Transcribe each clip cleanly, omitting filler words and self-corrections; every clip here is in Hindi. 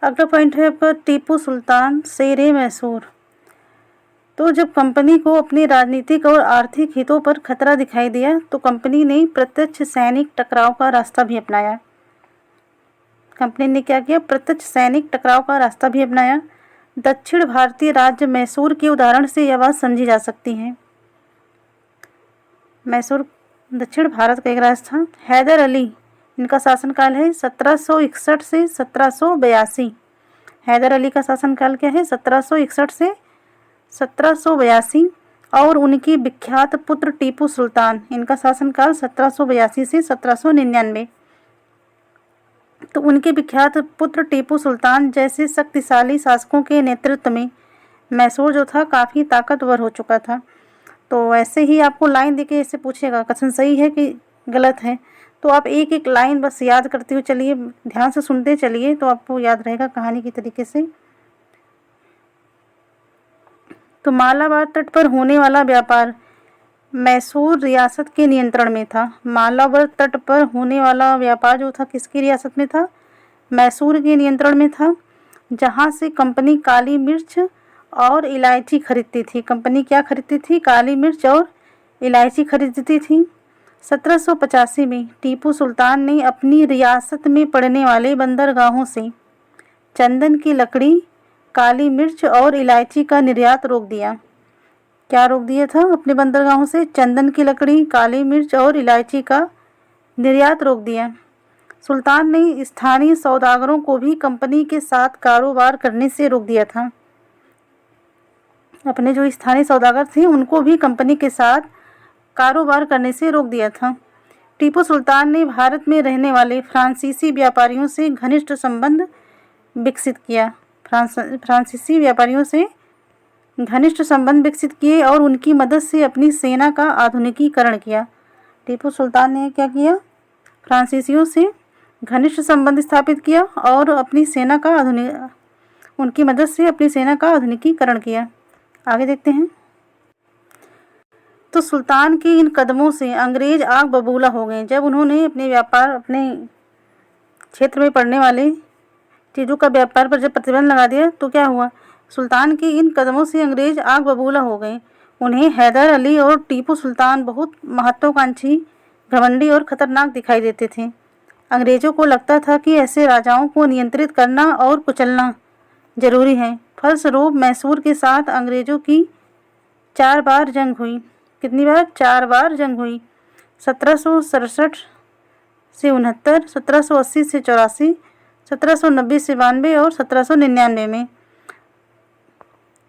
अगला पॉइंट है आपका टीपू सुल्तान शेरे मैसूर। तो जब कंपनी को अपने राजनीतिक और आर्थिक हितों पर खतरा दिखाई दिया तो कंपनी ने प्रत्यक्ष सैनिक टकराव का रास्ता भी अपनाया। कंपनी ने क्या किया? प्रत्यक्ष सैनिक टकराव का रास्ता भी अपनाया। दक्षिण भारतीय राज्य मैसूर के उदाहरण से यह बात समझी जा सकती है। मैसूर दक्षिण भारत का एक राज्य था। हैदर अली, इनका शासनकाल है 1761 से 1782। हैदर अली का शासनकाल क्या है? 1761 से 1782। और उनकी विख्यात पुत्र टीपू सुल्तान, इनका शासनकाल 1782 से 1799। तो उनके विख्यात पुत्र टीपू सुल्तान जैसे शक्तिशाली शासकों के नेतृत्व में मैसूर जो था काफ़ी ताकतवर हो चुका था। तो ऐसे ही आपको लाइन देके ऐसे पूछेगा कथन सही है कि गलत है, तो आप एक एक लाइन बस याद करते हुए चलिए, ध्यान से सुनते चलिए तो आपको याद रहेगा कहानी की तरीके से। तो मालाबार तट पर होने वाला व्यापार मैसूर रियासत के नियंत्रण में था। मालाबार तट पर होने वाला व्यापार जो था किसकी रियासत में था? मैसूर के नियंत्रण में था, जहाँ से कंपनी काली मिर्च और इलायची खरीदती थी। कंपनी क्या खरीदती थी? काली मिर्च और इलायची खरीदती थी। 1785 में टीपू सुल्तान ने अपनी रियासत में पड़ने वाले बंदरगाहों से चंदन की लकड़ी, काली मिर्च और इलायची का निर्यात रोक दिया। क्या रोक दिया था? अपने बंदरगाहों से चंदन की लकड़ी, काली मिर्च और इलायची का निर्यात रोक दिया। सुल्तान ने स्थानीय सौदागरों को भी कंपनी के साथ कारोबार करने से रोक दिया था। अपने जो स्थानीय सौदागर थे उनको भी कंपनी के साथ कारोबार करने से रोक दिया था। टीपू सुल्तान ने भारत में रहने वाले फ्रांसीसी व्यापारियों से घनिष्ठ संबंध विकसित किया। फ्रांसीसी व्यापारियों से घनिष्ठ संबंध विकसित किए और उनकी मदद से अपनी सेना का आधुनिकीकरण किया। टीपू सुल्तान ने क्या किया? फ्रांसीसियों से घनिष्ठ संबंध स्थापित किया और अपनी सेना का उनकी मदद से अपनी सेना का आधुनिकीकरण किया। आगे देखते हैं। तो सुल्तान के इन कदमों से अंग्रेज आग बबूला हो गए। जब उन्होंने अपने व्यापार, अपने क्षेत्र में पड़ने वाले चीज़ों का व्यापार पर जब प्रतिबंध लगा दिया तो क्या हुआ? सुल्तान के इन कदमों से अंग्रेज आग बबूला हो गए। उन्हें हैदर अली और टीपू सुल्तान बहुत महत्वाकांक्षी, घमंडी और खतरनाक दिखाई देते थे। अंग्रेज़ों को लगता था कि ऐसे राजाओं को नियंत्रित करना और कुचलना जरूरी है। फलस्वरूप मैसूर के साथ अंग्रेज़ों की 4 बार जंग हुई। कितनी बार? 4 बार जंग हुई। 1767 से 69, 1780 से 84, 1790 से 92 और 1799 में।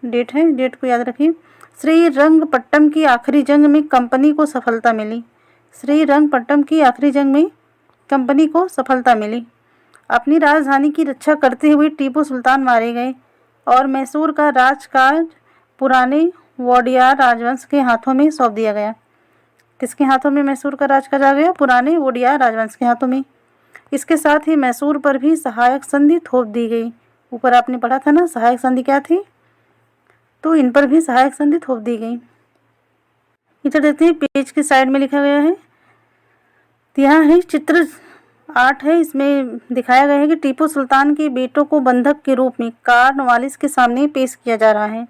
डेट है, डेट को याद रखिए। श्रीरंगपट्टम की आखिरी जंग में कंपनी को सफलता मिली। श्रीरंगपट्टम की आखिरी जंग में कंपनी को सफलता मिली। अपनी राजधानी की रक्षा करते हुए टीपू सुल्तान मारे गए और मैसूर का राजकाज पुराने वोडियार राजवंश के हाथों में सौंप दिया गया। किसके हाथों में मैसूर का राजकाज आ गया? पुराने वोडियार राजवंश के हाथों में। इसके साथ ही मैसूर पर भी सहायक संधि थोप दी गई। ऊपर आपने पढ़ा था ना सहायक संधि क्या थी, तो इन पर भी सहायक संधि थोप दी गई। इधर देखते हैं, पेज के साइड में लिखा गया है। यहाँ है चित्र 8 है, इसमें दिखाया गया है कि टीपू सुल्तान के बेटों को बंधक के रूप में कॉर्नवालिस के सामने पेश किया जा रहा है।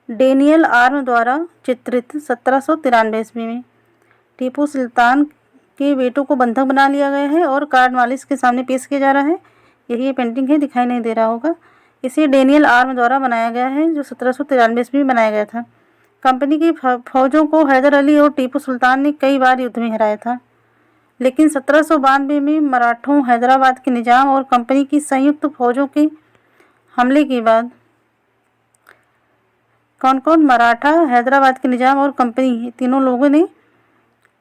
डेनियल आर्म द्वारा चित्रित 1793 ईस्वी में टीपू सुल्तान के बेटों को बंधक बना लिया गया है और कॉर्नवालिस के सामने पेश किया जा रहा है। यही ये पेंटिंग है, दिखाई नहीं दे रहा होगा। इसे डेनियल आर्म द्वारा बनाया गया है, जो 1793 ईस्वी में बनाया गया था। कंपनी की फौजों को हैदर अली और टीपू सुल्तान ने कई बार युद्ध में हराया था, लेकिन 1792 में मराठों, हैदराबाद के निजाम और कंपनी की संयुक्त फौजों के हमले के बाद कौन कौन? मराठा, हैदराबाद के निजाम और कंपनी, तीनों लोगों ने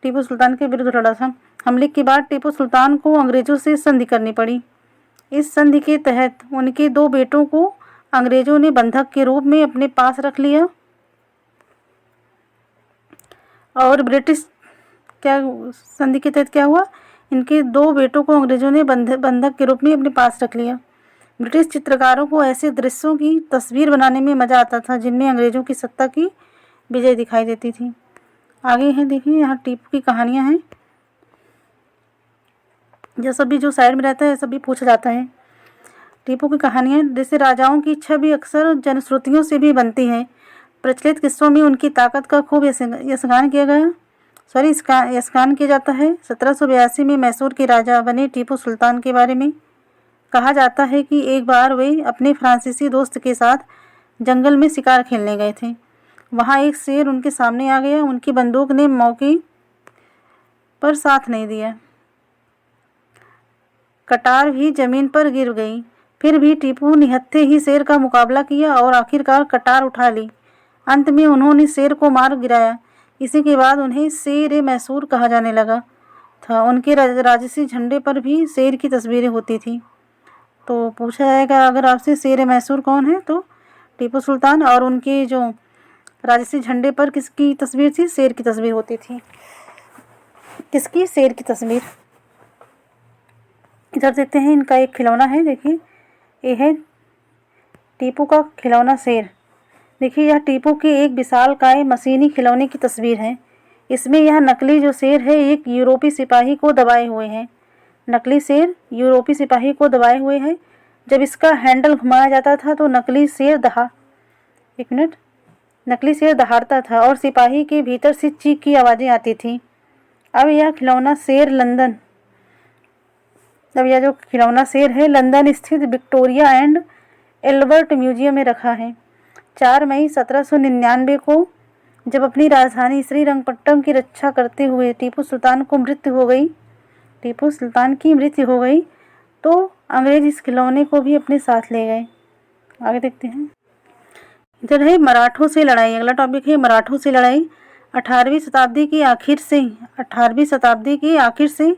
टीपू सुल्तान के विरुद्ध लड़ा था। हमले के बाद टीपू सुल्तान को अंग्रेजों से संधि करनी पड़ी। इस संधि के तहत उनके 2 बेटों को अंग्रेजों ने बंधक के रूप में अपने पास रख लिया और ब्रिटिश क्या संधि के तहत क्या हुआ? इनके 2 बेटों को अंग्रेजों ने बंधक के रूप में अपने पास रख लिया। ब्रिटिश चित्रकारों को ऐसे दृश्यों की तस्वीर बनाने में मज़ा आता था जिनमें अंग्रेजों की सत्ता की विजय दिखाई देती थी। आगे है, देखिए यहाँ टीपू की कहानियाँ हैं। यह सभी जो साइड में रहता है सभी पूछा जाता है। टीपू की कहानियाँ जैसे राजाओं की इच्छा भी अक्सर जनश्रुतियों से भी बनती है। प्रचलित किस्सों में उनकी ताकत का खूब यशगान किया गया यशगान किया जाता है। 1782 में मैसूर के राजा बने टीपू सुल्तान के बारे में कहा जाता है कि एक बार वे अपने फ्रांसीसी दोस्त के साथ जंगल में शिकार खेलने गए थे। वहाँ एक शेर उनके सामने आ गया। उनकी बंदूक ने मौके पर साथ नहीं दिया। कटार भी जमीन पर गिर गई। फिर भी टीपू निहत्थे ही शेर का मुकाबला किया और आखिरकार कटार उठा ली। अंत में उन्होंने शेर को मार गिराया। इसी के बाद उन्हें शेर मैसूर कहा जाने लगा था। उनके राजसी झंडे पर भी शेर की तस्वीरें होती थी। तो पूछा जाएगा अगर आपसे शेर मैसूर कौन है, तो टीपू सुल्तान। और उनके जो राजसी झंडे पर किसकी तस्वीर थी? शेर की तस्वीर होती थी। किसकी? शेर की तस्वीर। इधर देखते हैं, इनका एक खिलौना है। देखिए, ये है टीपू का खिलौना शेर। देखिए, यह टीपू के एक विशालकाय मशीनी खिलौने की तस्वीर है। इसमें यह नकली जो शेर है एक यूरोपी सिपाही को दबाए हुए है। नकली शेर यूरोपी सिपाही को दबाए हुए है। जब इसका हैंडल घुमाया जाता था तो नकली शेर दहाड़ता था और सिपाही के भीतर से चीख की आवाज़ें आती थी। अब यह जो खिलौना शेर है लंदन स्थित विक्टोरिया एंड एल्बर्ट म्यूजियम में रखा है। 4 मई 1799 को जब अपनी राजधानी श्रीरंगपट्टम की रक्षा करते हुए टीपू सुल्तान की मृत्यु हो गई तो अंग्रेज इस खिलौने को भी अपने साथ ले गए। आगे देखते हैं। इधर है मराठों से लड़ाई। अगला टॉपिक है मराठों से लड़ाई। 18वीं शताब्दी के आखिर से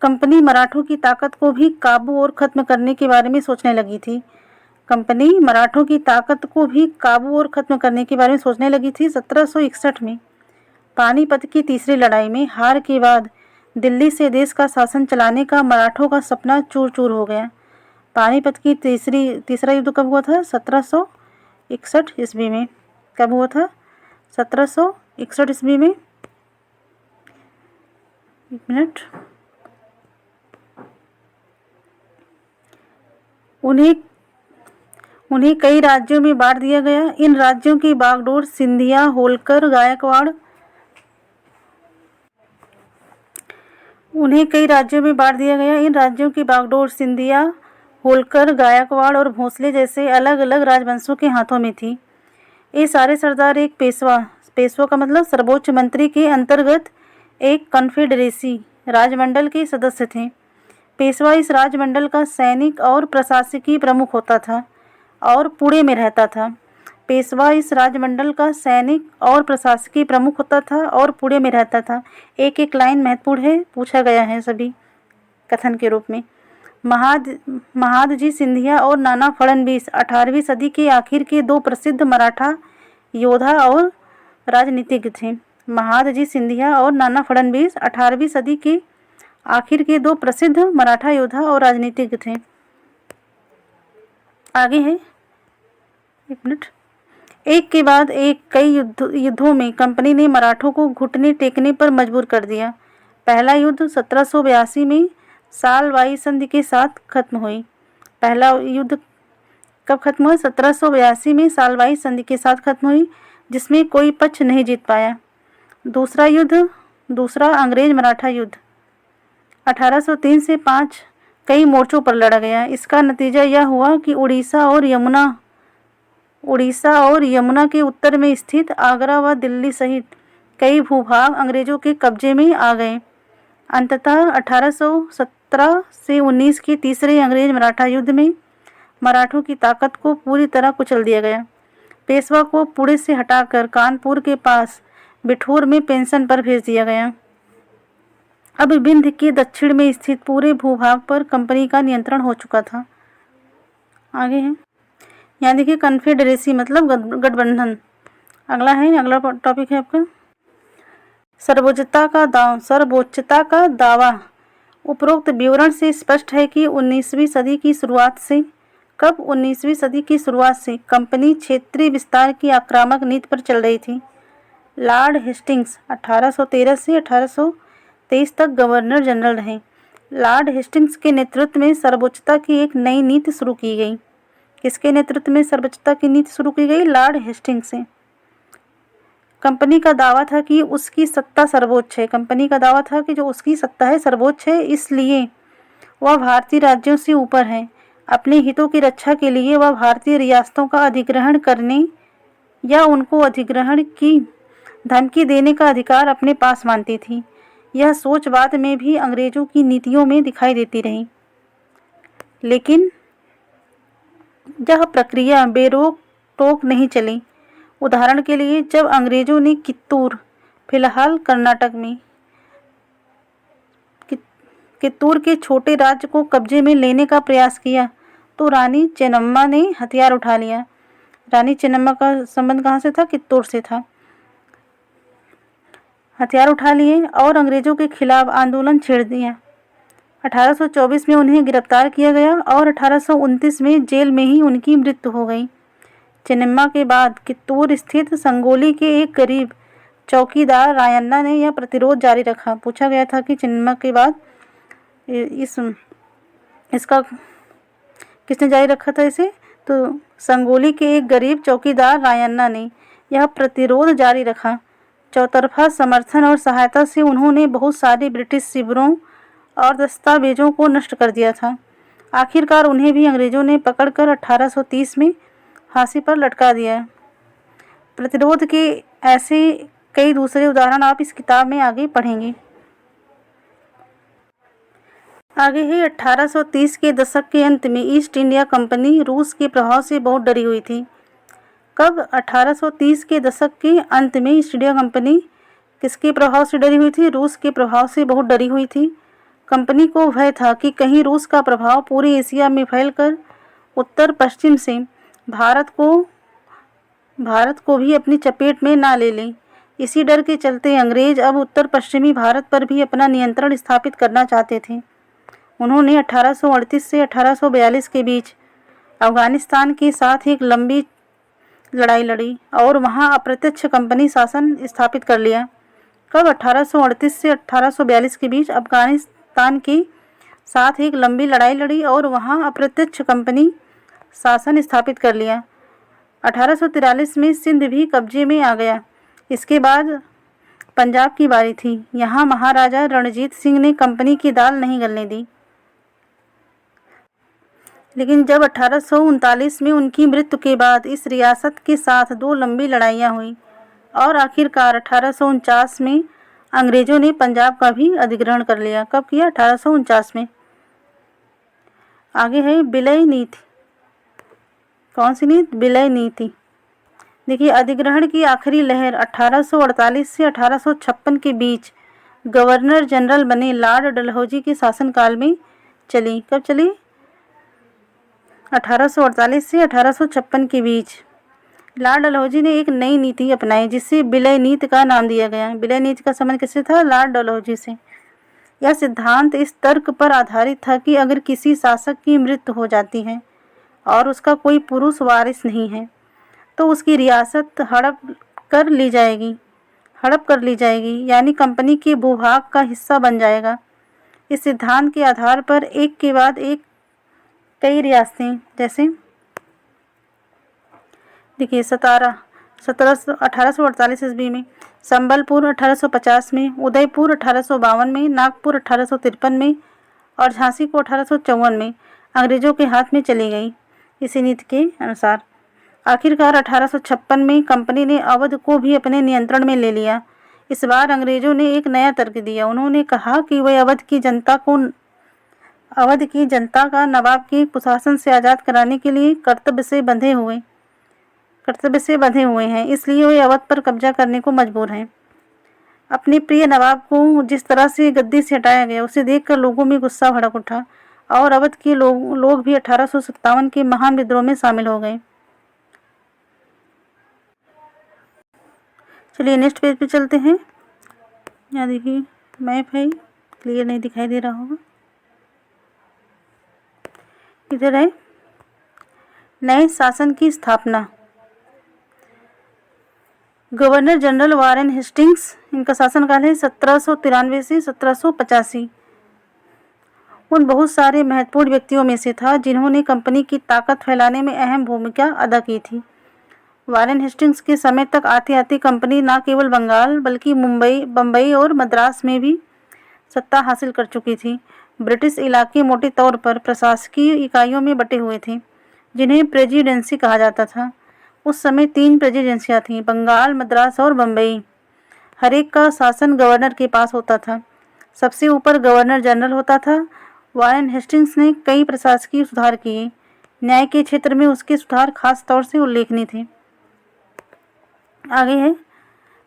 कंपनी मराठों की ताकत को भी काबू और ख़त्म करने के बारे में सोचने लगी थी। 1761 में पानीपत की तीसरी लड़ाई में हार के बाद दिल्ली से देश का शासन चलाने का मराठों का सपना चूर चूर हो गया। पानीपत की तीसरा युद्ध कब हुआ था? 1761 ईस्वी में। कब हुआ था? 1761 ईस्वी में। एक मिनट। उन्हें कई राज्यों में बांट दिया गया। इन राज्यों की बागडोर सिंधिया, होलकर, गायकवाड़ और भोसले जैसे अलग अलग राजवंशों के हाथों में थी। ये सारे सरदार एक पेशवा का मतलब सर्वोच्च मंत्री के अंतर्गत एक कॉन्फेडरेसी राजमंडल के सदस्य थे। पेशवा इस राजमंडल का सैनिक और प्रशासकीय प्रमुख होता था और पुणे में रहता था। एक एक लाइन महत्वपूर्ण है, पूछा गया है सभी कथन के रूप में। महादजी सिंधिया और नाना फड़नवीस 18वीं सदी के आखिर के 2 प्रसिद्ध मराठा योद्धा और राजनीतिज्ञ थे। महादजी सिंधिया और नाना फड़नवीस 18वीं सदी के आखिर के 2 प्रसिद्ध मराठा योद्धा और राजनीतिज्ञ थे। आगे है, एक मिनट। एक के बाद एक कई युद्धों में कंपनी ने मराठों को घुटने टेकने पर मजबूर कर दिया। पहला युद्ध 1782 में सालवाई संधि के साथ खत्म हुई। पहला युद्ध कब खत्म हुआ? 1782 में सालवाई संधि के साथ खत्म हुई, जिसमें कोई पक्ष नहीं जीत पाया। दूसरा अंग्रेज मराठा युद्ध 1803 से 5 कई मोर्चों पर लड़ा गया। इसका नतीजा यह हुआ कि उड़ीसा और यमुना के उत्तर में स्थित आगरा व दिल्ली सहित कई भूभाग अंग्रेजों के कब्जे में आ गए। अंततः 1817 से 19 के तीसरे अंग्रेज मराठा युद्ध में मराठों की ताकत को पूरी तरह कुचल दिया गया। पेशवा को पुणे से हटाकर कानपुर के पास बिठूर में पेंशन पर भेज दिया गया। अब विंध्य के दक्षिण में स्थित पूरे भूभाग पर कंपनी का नियंत्रण हो चुका था। आगे है, यहाँ देखिए कन्फेडरेसी मतलब गठबंधन। अगला टॉपिक है आपका सर्वोच्चता का दावा। उपरोक्त विवरण से स्पष्ट है कि 19वीं सदी की शुरुआत से कंपनी क्षेत्रीय विस्तार की आक्रामक नीति पर चल रही थी। लॉर्ड हेस्टिंग्स 1813 से 1823 तक गवर्नर जनरल रहे। लॉर्ड हेस्टिंग्स के नेतृत्व में सर्वोच्चता की एक नई नीति शुरू की गई। किसके नेतृत्व में सर्वोच्चता की नीति शुरू की गई? लॉर्ड हेस्टिंग्स से। कंपनी का दावा था कि उसकी सत्ता सर्वोच्च है। कंपनी का दावा था कि जो उसकी सत्ता है सर्वोच्च है, इसलिए वह भारतीय राज्यों से ऊपर है। अपने हितों की रक्षा के लिए वह भारतीय रियासतों का अधिग्रहण करने या उनको अधिग्रहण की धमकी देने का अधिकार अपने पास मानती थी। यह सोच बाद में भी अंग्रेजों की नीतियों में दिखाई देती रही, लेकिन यह प्रक्रिया बेरोक टोक नहीं चली। उदाहरण के लिए, जब अंग्रेजों ने कित्तूर, फिलहाल कर्नाटक में, कित्तूर के छोटे राज्य को कब्जे में लेने का प्रयास किया तो रानी चेन्नम्मा ने हथियार उठा लिया। रानी चेन्नम्मा का संबंध कहाँ से था? कित्तूर से था। हथियार उठा लिए और अंग्रेजों के खिलाफ आंदोलन छेड़ दिया। 1824 में उन्हें गिरफ्तार किया गया और 1829 में जेल में ही उनकी मृत्यु हो गई। चेन्नम्मा के बाद कित्तूर स्थित संगोली के एक गरीब चौकीदार रायन्ना ने यह प्रतिरोध जारी रखा। पूछा गया था कि चेन्नम्मा के बाद इसका किसने जारी रखा था इसे? तो संगोली के एक गरीब चौकीदार रायन्ना ने यह प्रतिरोध जारी रखा। चौतरफा समर्थन और सहायता से उन्होंने बहुत सारे ब्रिटिश शिविरों और दस्तावेजों को नष्ट कर दिया था। आखिरकार उन्हें भी अंग्रेजों ने पकड़कर 1830 में फांसी पर लटका दिया। प्रतिरोध के ऐसे कई दूसरे उदाहरण आप इस किताब में आगे पढ़ेंगे। आगे है 1830 के दशक के अंत में ईस्ट इंडिया कंपनी रूस के प्रभाव से बहुत डरी हुई थी। कब? 1830 के दशक के अंत में ईस्ट इंडिया कंपनी किसके प्रभाव से डरी हुई थी? रूस के प्रभाव से बहुत डरी हुई थी। कंपनी को भय था कि कहीं रूस का प्रभाव पूरे एशिया में फैलकर उत्तर पश्चिम से भारत को भी अपनी चपेट में ना ले लें। इसी डर के चलते अंग्रेज अब उत्तर पश्चिमी भारत पर भी अपना नियंत्रण स्थापित करना चाहते थे। उन्होंने 1838 से 1842 के बीच अफगानिस्तान के साथ एक लंबी लड़ाई लड़ी और वहां अप्रत्यक्ष कंपनी शासन स्थापित कर लिया। कब? 1838 से 1842 के बीच अफगानिस्तान के साथ एक लंबी लड़ाई लड़ी और वहां अप्रत्यक्ष कंपनी शासन स्थापित कर लिया। 1843 में सिंध भी कब्जे में आ गया। इसके बाद पंजाब की बारी थी। यहाँ महाराजा रणजीत सिंह ने कंपनी की दाल नहीं गलने दी, लेकिन जब 1839 में उनकी मृत्यु के बाद इस रियासत के साथ 2 लंबी लड़ाइयाँ हुई और आखिरकार 1849 में अंग्रेज़ों ने पंजाब का भी अधिग्रहण कर लिया। कब किया? 1849 में। आगे है विलय नीति। कौन सी नीति? विलय नीति। देखिए, अधिग्रहण की आखिरी लहर 1848 से 1856 के बीच गवर्नर जनरल बने लॉर्ड डलहौजी के शासनकाल में चली। कब चली? 1848 से 1856 के बीच लॉर्ड डलहौजी ने एक नई नीति अपनाई जिसे विलय नीति का नाम दिया गया। विलय नीति का संबंध किससे था? लॉर्ड डलहौजी से। यह सिद्धांत इस तर्क पर आधारित था कि अगर किसी शासक की मृत्यु हो जाती है और उसका कोई पुरुष वारिस नहीं है तो उसकी रियासत हड़प कर ली जाएगी, यानी कंपनी के भूभाग का हिस्सा बन जाएगा। इस सिद्धांत के आधार पर एक के बाद एक कई रियासतें, जैसे देखिए 1848 ईस्वी में, संबलपुर 1850 में, उदयपुर 1852 में, नागपुर 1853 में और झांसी को 1854 में अंग्रेज़ों के हाथ में चली गई। इसी नीति के अनुसार आखिरकार 1856 में कंपनी ने अवध को भी अपने नियंत्रण में ले लिया। इस बार अंग्रेज़ों ने एक नया तर्क दिया। उन्होंने कहा कि वे अवध की जनता का नवाब के कुशासन से आज़ाद कराने के लिए कर्तव्य से बंधे हुए हैं, इसलिए वे अवध पर कब्जा करने को मजबूर हैं। अपने प्रिय नवाब को जिस तरह से गद्दी से हटाया गया उसे देखकर लोगों में गुस्सा भड़क उठा और अवध के लोग भी 1857 के महान विद्रोह में शामिल हो गए। चलिए नेक्स्ट पेज पे चलते हैं। यहाँ देखिए मैप है, क्लियर नहीं दिखाई दे रहा होगा। इधर है नए शासन की स्थापना। गवर्नर जनरल वारेन हेस्टिंग्स, इनका शासनकाल है 1793 से 1785। उन बहुत सारे महत्वपूर्ण व्यक्तियों में से था जिन्होंने कंपनी की ताकत फैलाने में अहम भूमिका अदा की थी। वारेन हेस्टिंग्स के समय तक आते-आते कंपनी न केवल बंगाल बल्कि मुंबई, बम्बई और मद्रास में भी सत्ता हासिल कर चुकी थी। ब्रिटिश इलाके मोटे तौर पर प्रशासकीय इकाइयों में बटे हुए थे, जिन्हें प्रेसिडेंसी कहा जाता था। उस समय 3 प्रेसिडेंसियाँ थीं, बंगाल, मद्रास और बम्बई। हर एक का शासन गवर्नर के पास होता था। सबसे ऊपर गवर्नर जनरल होता था। वारेन हेस्टिंग्स ने कई प्रशासकीय सुधार किए। न्याय के क्षेत्र में उसके सुधार खास तौर से उल्लेखनीय थे। आगे है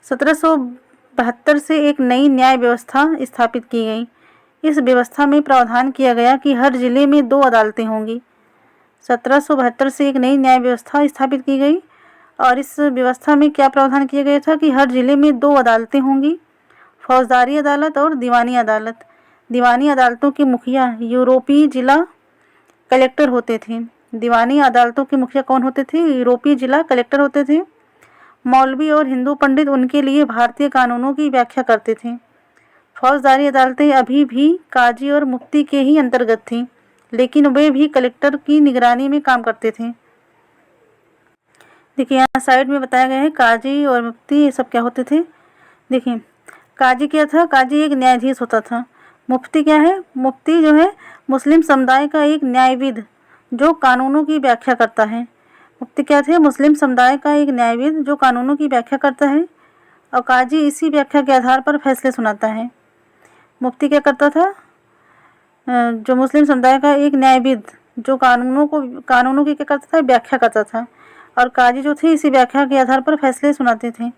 1772 से एक नई न्याय व्यवस्था स्थापित की गई। इस व्यवस्था में प्रावधान किया गया कि हर जिले में 2 अदालतें होंगी। 1772 से एक नई न्याय व्यवस्था स्थापित की गई और इस व्यवस्था में क्या प्रावधान किया गया था कि हर जिले में 2 अदालतें होंगी, फौजदारी अदालत और दीवानी अदालत। दीवानी अदालतों के मुखिया यूरोपीय जिला कलेक्टर होते थे। दीवानी अदालतों के मुखिया कौन होते थे? यूरोपीय जिला कलेक्टर होते थे। मौलवी और हिंदू पंडित उनके लिए भारतीय कानूनों की व्याख्या करते थे। फौजदारी अदालतें अभी भी काजी और मुफ्ती के ही अंतर्गत थीं, लेकिन वे भी कलेक्टर की निगरानी में काम करते थे। देखिए यहाँ साइड में बताया गया है काजी और मुफ्ती ये सब क्या होते थे। देखिए काजी क्या था? काजी एक न्यायाधीश होता था। मुफ्ती क्या है? मुफ्ती जो है मुस्लिम समुदाय का एक न्यायविद जो कानूनों की व्याख्या करता है। मुफ्ती क्या थे? मुस्लिम समुदाय का एक न्यायविद जो कानूनों की व्याख्या करता है और काजी इसी व्याख्या के आधार पर फैसले सुनाता है। मुफ्ती क्या करता था? जो मुस्लिम समुदाय का एक न्यायविद जो कानूनों की क्या करता था? व्याख्या करता था और काजी जो थे इसी व्याख्या के आधार पर फैसले सुनाते थे।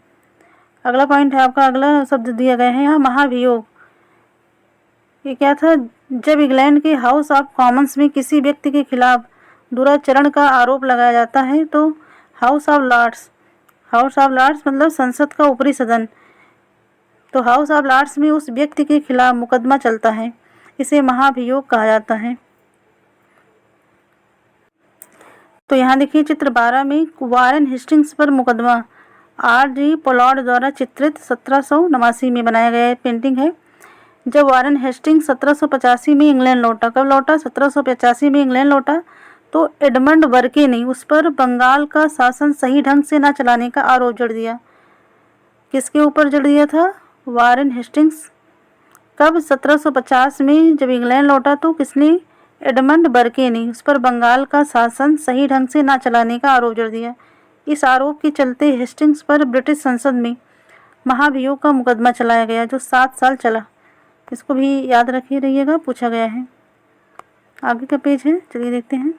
अगला पॉइंट है आपका, अगला शब्द दिया गया है यहाँ महाभियोग। ये क्या था? जब इंग्लैंड के हाउस ऑफ कॉमन्स में किसी व्यक्ति के खिलाफ दुराचरण का आरोप लगाया जाता है तो हाउस ऑफ लॉर्ड्स मतलब संसद का ऊपरी सदन, तो हाउस ऑफ लॉर्ड्स में उस व्यक्ति के खिलाफ मुकदमा चलता है। इसे महाभियोग कहा जाता है। तो यहाँ देखिए चित्र 12 में वारेन हेस्टिंग्स पर मुकदमा R.G. पोलार्ड द्वारा चित्रित 1789 में बनाया गया पेंटिंग है। जब वारेन हेस्टिंग्स 1785 में इंग्लैंड लौटा, कब लौटा? 1785 में इंग्लैंड लौटा, तो एडमंड बर्के ने उस पर बंगाल का शासन सही ढंग से न चलाने का आरोप जड़ दिया। किसके ऊपर जड़ दिया था? Warren Hastings. कब? 1750 में जब इंग्लैंड लौटा तो किसने? एडमंड बर्के ने उस पर बंगाल का शासन सही ढंग से न चलाने का आरोप जड़ दिया। इस आरोप के चलते हेस्टिंग्स पर ब्रिटिश संसद में महाभियोग का मुकदमा चलाया गया जो 7 साल चला। इसको भी याद रखे रहिएगा, पूछा गया है। आगे का पेज है, चलिए देखते हैं।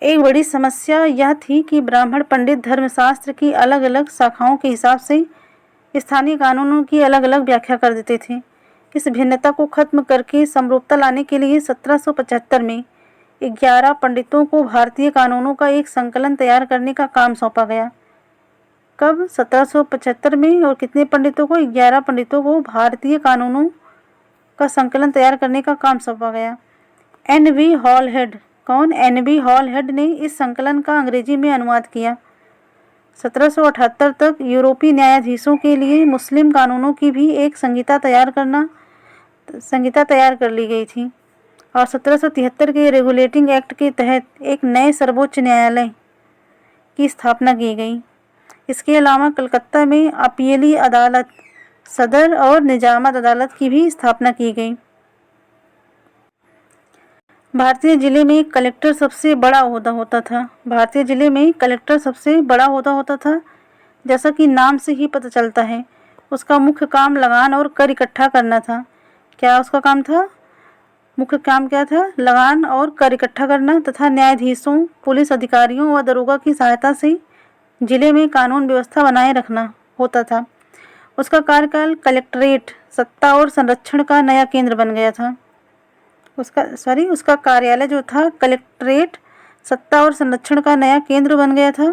एक बड़ी समस्या यह थी कि ब्राह्मण पंडित धर्मशास्त्र की अलग अलग शाखाओं के हिसाब से स्थानीय कानूनों की अलग अलग व्याख्या कर देते थे। इस भिन्नता को खत्म करके समरूपता लाने के लिए 1775 में 11 पंडितों को भारतीय कानूनों का एक संकलन तैयार करने का काम सौंपा गया। कब? 1775 में। और कितने पंडितों को? 11 पंडितों को भारतीय कानूनों का संकलन तैयार करने का काम सौंपा गया। N.V. हॉलहेड, कौन? N.V. हॉलहेड ने इस संकलन का अंग्रेजी में अनुवाद किया। 1778 तक यूरोपीय न्यायाधीशों के लिए मुस्लिम कानूनों की भी एक संहिता तैयार कर ली गई थी और 1773 के रेगुलेटिंग एक्ट के तहत एक नए सर्वोच्च न्यायालय की स्थापना की गई। इसके अलावा कलकत्ता में अपीली अदालत, सदर और निजामत अदालत की भी स्थापना की गई। भारतीय जिले में कलेक्टर सबसे बड़ा ओहदा होता था। भारतीय जिले में कलेक्टर सबसे बड़ा ओहदा होता था। जैसा कि नाम से ही पता चलता है, उसका मुख्य काम लगान और कर इकट्ठा करना था। क्या उसका काम था? मुख्य काम क्या था? लगान और कर इकट्ठा करना तथा न्यायाधीशों, पुलिस अधिकारियों व दरोगा की सहायता से जिले में कानून व्यवस्था बनाए रखना होता था। उसका कार्यकाल कलेक्ट्रेट सत्ता और संरक्षण का नया केंद्र बन गया था। उसका कार्यालय जो था कलेक्ट्रेट सत्ता और संरक्षण का नया केंद्र बन गया था,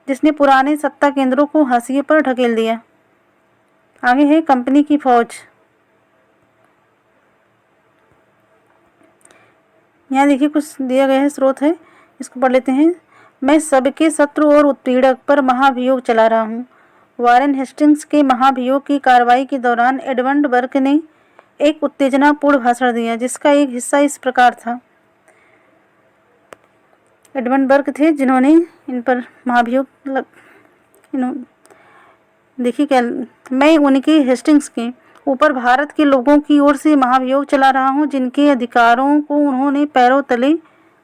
जिसने पुराने सत्ता केंद्रों को हाशिए पर ढकेल दिया। आगे है कंपनी की फौज। यहाँ देखिए कुछ दिया गया है, स्रोत है, इसको पढ़ लेते हैं। मैं सबके शत्रु और उत्पीड़क पर महाभियोग चला रहा हूँ। वारेन हेस्टिंग्स के महाभियोग की कार्रवाई के दौरान एडमंड बर्क ने एक उत्तेजनापूर्ण भाषण दिया, जिसका एक हिस्सा इस प्रकार था। एडमंड बर्क थे जिन्होंने इन पर महाभियोग देखिए क्या, मैं उनके हेस्टिंग्स के ऊपर भारत के लोगों की ओर से महाभियोग चला रहा हूँ, जिनके अधिकारों को उन्होंने पैरों तले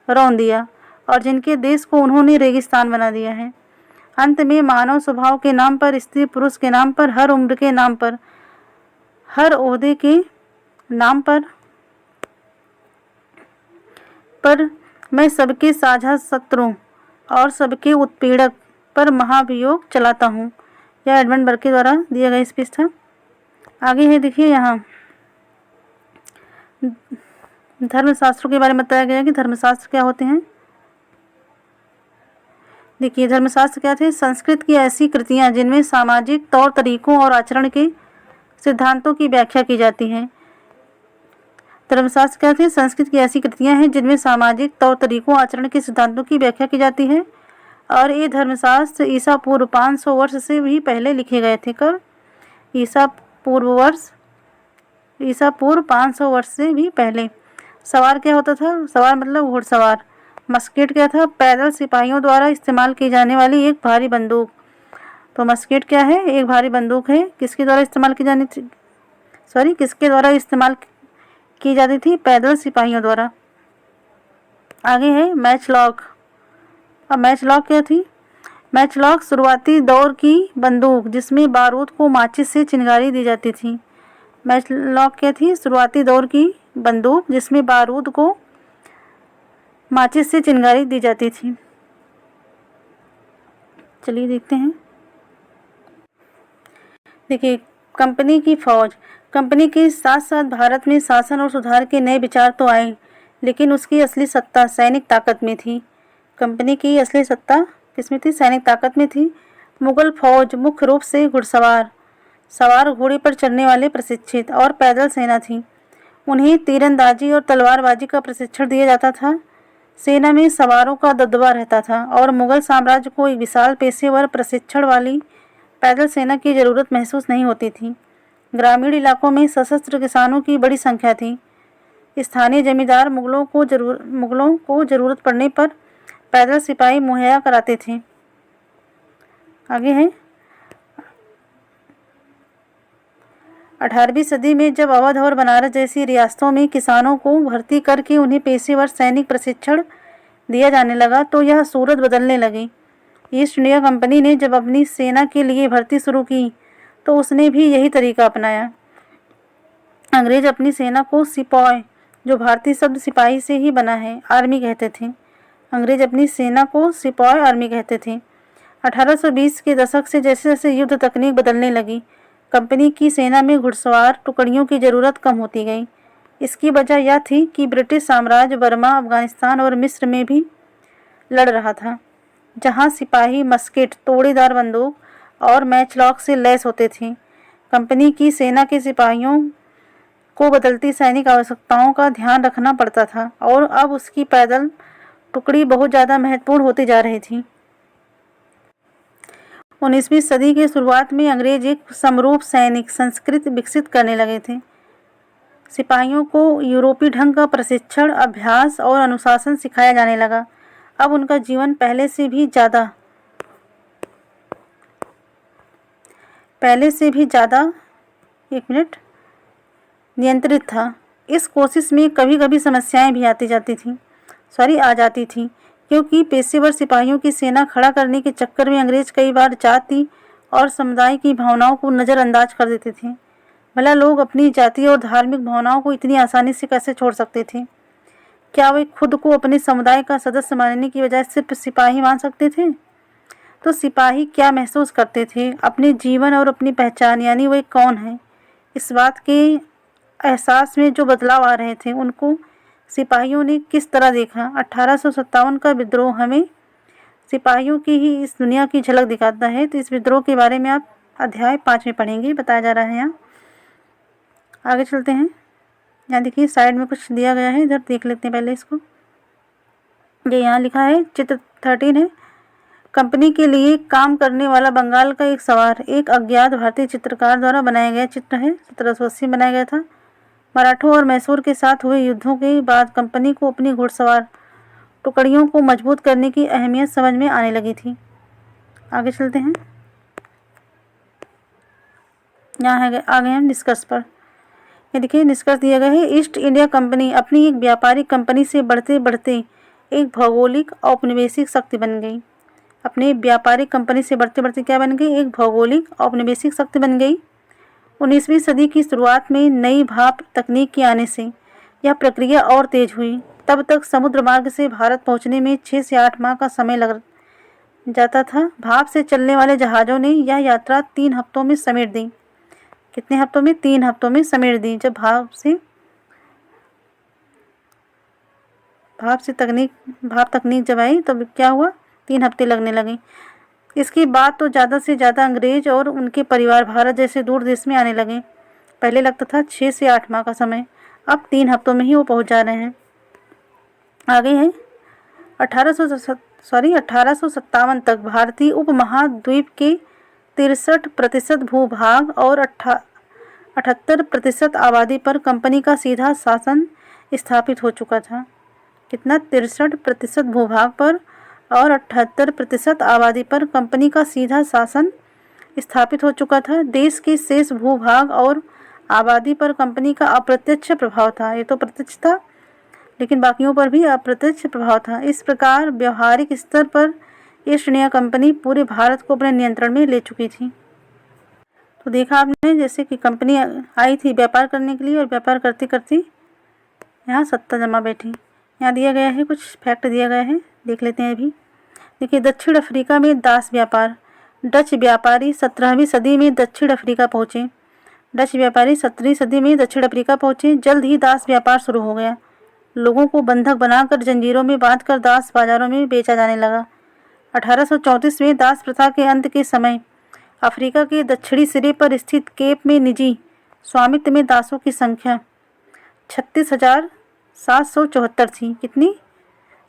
रौंद दिया और जिनके देश को उन्होंने रेगिस्तान बना दिया है। अंत में मानव स्वभाव के नाम पर, स्त्री पुरुष के नाम पर, हर उम्र के नाम पर, हर ओहदे के नाम पर मैं सबके साझा शत्रुओं और सबके उत्पीड़क पर महाभियोग चलाता हूँ। यह एडमंड बर्क के द्वारा दिया गया स्पीच था। आगे है, देखिए यहाँ धर्मशास्त्रों के बारे में बताया गया कि धर्मशास्त्र क्या होते हैं। देखिए, धर्मशास्त्र क्या थे? संस्कृत की ऐसी कृतियाँ जिनमें सामाजिक तौर तरीकों और आचरण के सिद्धांतों की व्याख्या की जाती है। धर्मशास्त्र क्या थे? संस्कृत की ऐसी कृतियाँ हैं जिनमें सामाजिक तौर तरीकों आचरण के सिद्धांतों की व्याख्या की जाती है। और ये धर्मशास्त्र ईसा पूर्व 500 वर्ष से भी पहले लिखे गए थे। कब? ईसा पूर्व 500 वर्ष से भी पहले। सवार क्या होता था? सवार मतलब घुड़सवार। मस्केट क्या था? पैदल सिपाहियों द्वारा इस्तेमाल की जाने वाली एक भारी बंदूक। तो मस्केट क्या है? एक भारी बंदूक है। किसके द्वारा इस्तेमाल की जाती थी? पैदल सिपाहियों द्वारा। आगे है मैच लॉक। अब मैच लॉक क्या थी? मैच लॉक शुरुआती दौर की बंदूक जिसमें बारूद को माचिस से चिंगारी दी जाती थी। मैच लॉक क्या थी? शुरुआती दौर की बंदूक जिसमें बारूद को माचिस से चिंगारी दी जाती थी। चलिए देखते हैं। देखिए, कंपनी की फौज। कंपनी के साथ साथ भारत में शासन और सुधार के नए विचार तो आए, लेकिन उसकी असली सत्ता सैनिक ताकत में थी। कंपनी की असली सत्ता किसमें थी? सैनिक ताकत में थी। मुगल फौज मुख्य रूप से घुड़सवार, सवार घोड़े पर चढ़ने वाले प्रशिक्षित और पैदल सेना थी। उन्हें तीरंदाजी और तलवारबाजी का प्रशिक्षण दिया जाता था। सेना में सवारों का दबदबा रहता था और मुगल साम्राज्य को एक विशाल पेशेवर प्रशिक्षण वाली पैदल सेना की ज़रूरत महसूस नहीं होती थी। ग्रामीण इलाकों में सशस्त्र किसानों की बड़ी संख्या थी। स्थानीय जमींदार मुगलों को ज़रूरत पड़ने पर पैदल सिपाही मुहैया कराते थे। आगे है 18वीं सदी में जब अवध और बनारस जैसी रियासतों में किसानों को भर्ती करके उन्हें पेशेवर सैनिक प्रशिक्षण दिया जाने लगा तो यह सूरत बदलने लगी। ईस्ट इंडिया कंपनी ने जब अपनी सेना के लिए भर्ती शुरू की तो उसने भी यही तरीका अपनाया। अंग्रेज अपनी सेना को सिपॉय, जो भारतीय शब्द सिपाही से ही बना है, आर्मी कहते थे। अंग्रेज अपनी सेना को सिपॉय आर्मी कहते थे। 1820 के दशक से जैसे जैसे युद्ध तकनीक बदलने लगी, कंपनी की सेना में घुड़सवार टुकड़ियों की ज़रूरत कम होती गई। इसकी वजह यह थी कि ब्रिटिश साम्राज्य बर्मा, अफगानिस्तान और मिस्र में भी लड़ रहा था, जहां सिपाही मस्केट, तोड़ीदार बंदूक और मैचलॉक से लैस होते थे। कंपनी की सेना के सिपाहियों को बदलती सैनिक आवश्यकताओं का ध्यान रखना पड़ता था और अब उसकी पैदल टुकड़ी बहुत ज़्यादा महत्वपूर्ण होती जा रही थी। 19वीं सदी के शुरुआत में अंग्रेज एक समरूप सैनिक संस्कृति विकसित करने लगे थे। सिपाहियों को यूरोपीय ढंग का प्रशिक्षण, अभ्यास और अनुशासन सिखाया जाने लगा। अब उनका जीवन पहले से भी ज़्यादा नियंत्रित था। इस कोशिश में कभी कभी समस्याएं भी आ जाती थी, क्योंकि पेशेवर सिपाहियों की सेना खड़ा करने के चक्कर में अंग्रेज कई बार जाति और समुदाय की भावनाओं को नज़रअंदाज कर देते थे। भला लोग अपनी जातीय और धार्मिक भावनाओं को इतनी आसानी से कैसे छोड़ सकते थे? क्या वे खुद को अपने समुदाय का सदस्य मानने की बजाय सिर्फ सिपाही मान सकते थे? तो सिपाही क्या महसूस करते थे? अपने जीवन और अपनी पहचान, यानी वे कौन हैं, इस बात के एहसास में जो बदलाव आ रहे थे, उनको सिपाहियों ने किस तरह देखा? 1857 का विद्रोह हमें सिपाहियों की ही इस दुनिया की झलक दिखाता है। तो इस विद्रोह के बारे में आप अध्याय 5 में पढ़ेंगे, बताया जा रहा है। यहाँ आगे चलते हैं। यहाँ देखिए साइड में कुछ दिया गया है, इधर देख लेते हैं पहले इसको। ये यहाँ लिखा है, चित्र 13 है। कंपनी के लिए काम करने वाला बंगाल का एक सवार एक अज्ञात भारतीय चित्रकार द्वारा बनाया गया चित्र है। 1780 में बनाया गया था। मराठों और मैसूर के साथ हुए युद्धों के बाद कंपनी को अपनी घुड़सवार टुकड़ियों को मजबूत करने की अहमियत समझ में आने लगी थी। आगे चलते हैं। यहाँ है आगे हम निष्कर्ष पर। ये देखिए निष्कर्ष दिया गया है। ईस्ट इंडिया कंपनी अपनी एक व्यापारिक कंपनी से बढ़ते बढ़ते एक भौगोलिक औपनिवेशिक शक्ति बन गई। अपनी व्यापारिक कंपनी से बढ़ते बढ़ते क्या बन गई? एक भौगोलिक औपनिवेशिक शक्ति बन गई। 19वीं सदी की शुरुआत में नई भाप तकनीक के आने से यह प्रक्रिया और तेज हुई। तब तक समुद्र मार्ग से भारत पहुंचने में 6 से 8 माह का समय लग जाता था। भाप से चलने वाले जहाज़ों ने यह यात्रा 3 हफ्तों में समेट दी। कितने हफ्तों में? 3 हफ्तों में समेट दी। जब भाप तकनीक जब आई तो क्या हुआ? 3 हफ्ते लगने लगे। इसके बाद तो ज़्यादा से ज़्यादा अंग्रेज और उनके परिवार भारत जैसे दूर देश में आने लगे। पहले लगता था 6 से 8 माह का समय, अब 3 हफ्तों में ही वो पहुंच जा रहे हैं। आगे है 1857 तक भारतीय उपमहाद्वीप के 63% भूभाग और 78% आबादी पर कंपनी का सीधा शासन स्थापित हो चुका था। कितना? 63% भूभाग पर और 78% आबादी पर कंपनी का सीधा शासन स्थापित हो चुका था। देश के शेष भूभाग और आबादी पर कंपनी का अप्रत्यक्ष प्रभाव था। ये तो प्रत्यक्ष था लेकिन बाकियों पर भी अप्रत्यक्ष प्रभाव था। इस प्रकार व्यवहारिक स्तर पर ईस्ट इंडिया कंपनी पूरे भारत को अपने नियंत्रण में ले चुकी थी। तो देखा आपने जैसे कि कंपनी आई थी व्यापार करने के लिए और व्यापार करते करते यहाँ सत्ता जमा बैठी। यहाँ दिया गया है, कुछ फैक्ट दिया गया है, देख लेते हैं अभी। देखिए दक्षिण अफ्रीका में दास व्यापार। डच व्यापारी 17वीं सदी में दक्षिण अफ्रीका पहुँचे। डच व्यापारी 17वीं सदी में दक्षिण अफ्रीका पहुँचे। जल्द ही दास व्यापार शुरू हो गया। लोगों को बंधक बनाकर जंजीरों में बांधकर दास बाजारों में बेचा जाने लगा। 1834 में दास प्रथा के अंत के समय अफ्रीका के दक्षिणी सिरे पर स्थित केप में निजी स्वामित्व में दासों की संख्या 36,774 थी। कितनी?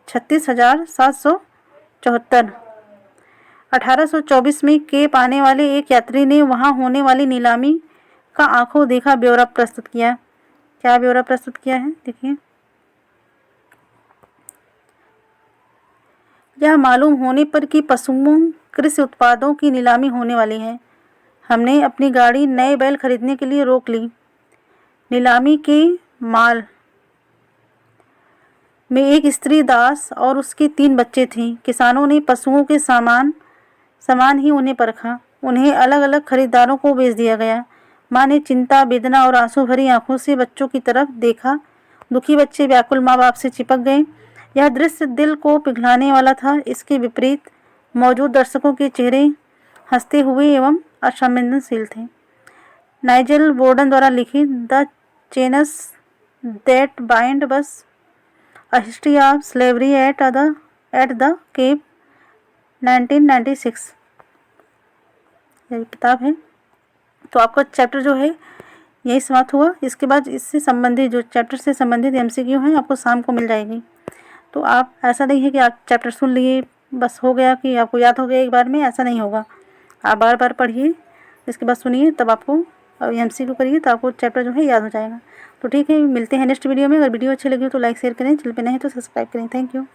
36,774। 1824 में केप आने वाले एक यात्री ने वहां होने वाली नीलामी का आंखों देखा ब्यौरा प्रस्तुत किया। क्या ब्यौरा प्रस्तुत किया है? देखिए, यह मालूम होने पर कि पशुओं कृषि उत्पादों की नीलामी होने वाली है, हमने अपनी गाड़ी नए बैल खरीदने के लिए रोक ली। नीलामी के माल में एक स्त्री दास और उसके 3 बच्चे थे। किसानों ने पशुओं के समान ही उन्हें परखा। उन्हें अलग अलग खरीदारों को बेच दिया गया। माँ ने चिंता, वेदना और आंसू भरी आंखों से बच्चों की तरफ देखा। दुखी बच्चे व्याकुल माँ बाप से चिपक गए। यह दृश्य दिल को पिघलाने वाला था। इसके विपरीत मौजूद दर्शकों के चेहरे हंसते हुए एवं असंवेदनशील थे। नाइजल बोर्डन द्वारा लिखित the chains that bind us a history of slavery at the Cape 1996 यही किताब है। तो आपका चैप्टर जो है यही समाप्त हुआ। इसके बाद इससे संबंधित जो चैप्टर से संबंधित एमसीक्यू हैं आपको शाम को मिल जाएगी। तो आप ऐसा नहीं है कि आप चैप्टर सुन लिए बस हो गया कि आपको याद हो गया एक बार में, ऐसा नहीं होगा। आप बार बार पढ़िए, इसके बाद सुनिए, तब आपको एमसीक्यू करिए तो आपको चैप्टर जो है याद हो जाएगा। तो ठीक है, मिलते हैं नेक्स्ट वीडियो में। अगर वीडियो अच्छी लगी हो तो लाइक शेयर करें, चैनल पे नहीं तो सब्सक्राइब करें। Thank you.